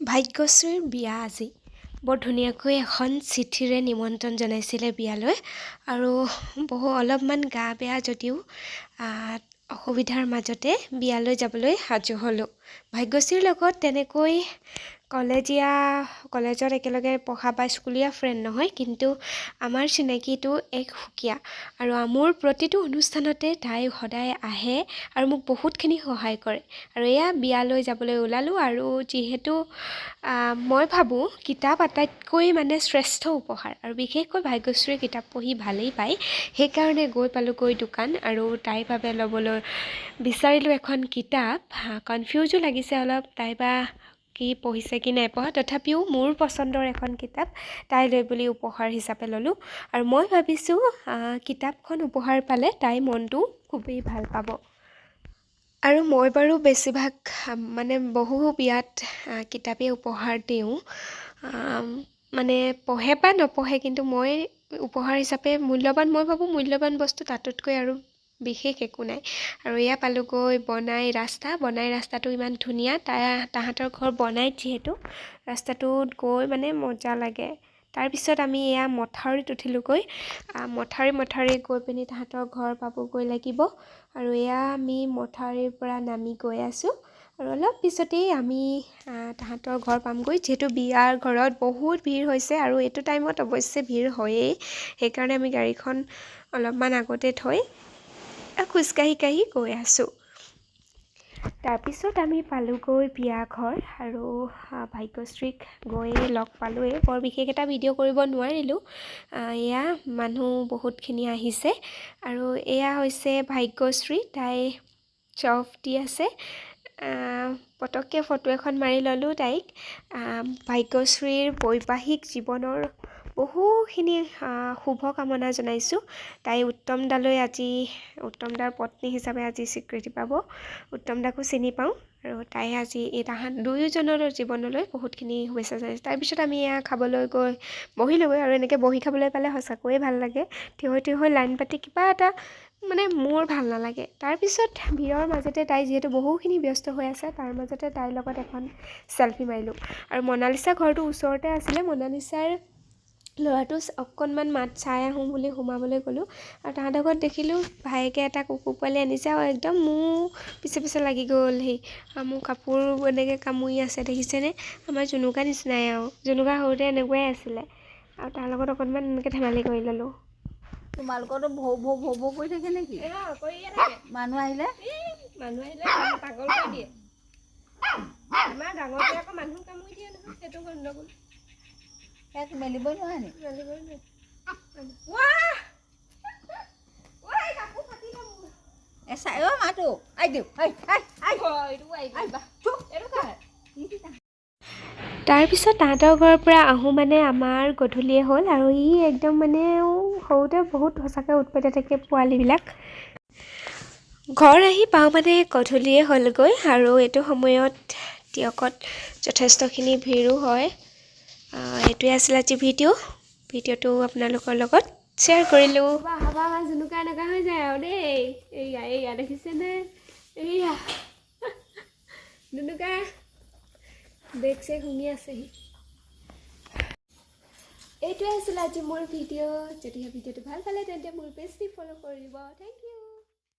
ভাগ্যশ্ৰীৰ বিয়া আজি বৰ ধুনীয়াকৈ এখন চিঠিৰে নিমন্ত্ৰণ জনাইছিলে বিয়ালৈ আৰু অলপমান গা বেয়া যদিও অসুবিধাৰ মাজতে বিয়ালৈ যাবলৈ সাজু হ'লোঁ। ভাগ্যশ্ৰীৰ লগত তেনেকৈ কলেজত একেলগে পঢ়া বা স্কুলীয়া ফ্ৰেণ্ড নহয়, কিন্তু আমাৰ চিনাকিটো এক সুকীয়া আৰু মোৰ প্ৰতিটো অনুষ্ঠানতে তাই সদায় আহে আৰু মোক বহুতখিনি সহায় কৰে। আৰু এয়া বিয়ালৈ যাবলৈ ওলালোঁ আৰু যিহেতু মই ভাবোঁ কিতাপ আটাইতকৈ শ্ৰেষ্ঠ উপহাৰ আৰু বিশেষকৈ ভাগ্যশ্ৰীয়ে কিতাপ পঢ়ি ভালেই পায়, সেইকাৰণে গৈ পালোঁগৈ দোকান আৰু তাইৰ বাবে ল'বলৈ বিচাৰিলোঁ এখন কিতাপ। কনফিউজো লাগিছে অলপ, তাই বা কি পঢ়িছে কি নাই পঢ়া, তথাপিও মোৰ পচন্দৰ এখন কিতাপ তাইলৈ বুলি উপহাৰ হিচাপে ল'লোঁ আৰু মই ভাবিছোঁ কিতাপখন উপহাৰ পালে তাই মনটো খুবেই ভাল পাব। আৰু মই বাৰু বেছিভাগ বহু বিয়াত কিতাপেই উপহাৰ দিওঁ, পঢ়ে বা নপঢ়ে, কিন্তু মই উপহাৰ হিচাপে মই ভাবোঁ মূল্যৱান বস্তু তাতোতকৈ আৰু বিশেষ একো নাই। আৰু এয়া পালোঁগৈ বনাই ৰাস্তাটো ইমান ধুনীয়া, তাহাঁতৰ ঘৰ বনাইত যিহেতু ৰাস্তাটোত গৈ মজা লাগে। তাৰপিছত আমি এয়া মথাউৰিত উঠিলোঁগৈ, মথাউৰি গৈ পিনি তাহাঁতৰ ঘৰ পাবগৈ লাগিব আৰু এয়া আমি মথাউৰিৰ পৰা নামি গৈ আছোঁ আৰু অলপ পিছতেই আমি তাহাঁতৰ ঘৰ পামগৈ। যিহেতু বিয়াৰ ঘৰত বহুত ভিৰ হৈছে আৰু এইটো টাইমত অৱশ্যে ভিৰ হয়েই, সেইকাৰণে আমি গাড়ীখন অলপমান আগতে থৈ খোজকাঢ়ি গৈ আছোঁ। তাৰপিছত আমি পালোঁগৈ বিয়া ঘৰ আৰু ভাগ্যশ্ৰীক গৈ লগ পালোঁৱেই। বৰ বিশেষ এটা ভিডিঅ' কৰিব নোৱাৰিলোঁ, এয়া মানুহ বহুতখিনি আহিছে আৰু এয়া হৈছে ভাগ্যশ্ৰী, তাই চফ দি আছে। পটককৈ ফটো এখন মাৰি ল'লোঁ তাইক। ভাগ্যশ্ৰীৰ বৈবাহিক জীৱনৰ বহুখিনি শুভকামনা জনাইছোঁ। তাই উত্তম দাৰ পত্নী হিচাপে আজি স্বীকৃতি পাব। উত্তম দাকো চিনি পাওঁ আৰু তাই আজি তাহাঁত দুয়োজনৰ জীৱনলৈ বহুতখিনি শুভেচ্ছা জনাইছোঁ। তাৰপিছত আমি এয়া খাবলৈ গৈ বহিলোঁগৈ আৰু এনেকৈ বহি খাবলৈ পালে সঁচাকৈয়ে ভাল লাগে। থিয় হৈ লাইন পাতি কিবা এটা মোৰ ভাল নালাগে। তাৰপিছত ভিৰৰ মাজতে তাই যিহেতু বহুখিনি ব্যস্ত হৈ আছে, তাৰ মাজতে তাইৰ লগত এখন চেলফি মাৰিলোঁ আৰু মনালিছা ঘৰটো ওচৰতে আছিলে। মনালিছাৰ ল'ৰাটো অকণমান মাত চাই আহোঁ বুলি সোমাবলৈ গ'লোঁ আৰু তাহাঁতৰ ঘৰত দেখিলোঁ ভায়েকে এটা কুকুৰ পোৱালি আনিছে আৰু একদম মোৰ পিছে লাগি গ'লহি। মোৰ কাপোৰ এনেকৈ কামুৰি আছে, দেখিছেনে? আমাৰ জুনুকা নিচিনাই আৰু জুনুকা সৰুতে এনেকুৱাই আছিলে আৰু তাৰ লগত অকণমান এনেকৈ ধেমালি কৰি ল'লোঁ। তোমালোকৰতো ভৌ কৰি থাকে নেকি? মানুহ আহিলে পাগল কৰি দিয়ে। আমাৰ ডাঙৰটোৱে আকৌ মানুহ কামুৰি দিয়ে নহয়, সেইটো গণ্ডগোল। মেলিবই নোৱাৰে নি? মেলিবই নোৱাৰে। মাতো তাৰপিছত তাহাঁতৰ ঘৰৰ পৰা আহোঁ আমাৰ গধূলিয়ে হ'ল আৰু একদম সৰুতে বহুত সঁচাকৈ উৎপাতে থাকে পোৱালিবিলাক। ঘৰ আহি পাওঁ গধূলিয়ে হ'লগৈ আৰু এইটো সময়ত টিয়কত যথেষ্টখিনি ভিৰো হয়। এইটোৱে আছিল আজি ভিডিঅ'টো আপোনালোকৰ লগত শ্বেয়াৰ কৰিলোঁ। জুনুকা এনেকুৱা হৈ যায় আৰু দেই। এইয়া দেখিছেনে? এইয়া জুনুকা বেগ চেগ শুনি আছেহি। এইটোৱে আছিল আজি মোৰ ভিডিঅ'। যদিহে ভিডিঅ'টো ভাল পালে তেন্তে মোৰ পেজটি ফ'ল' কৰি দিব। Thank U.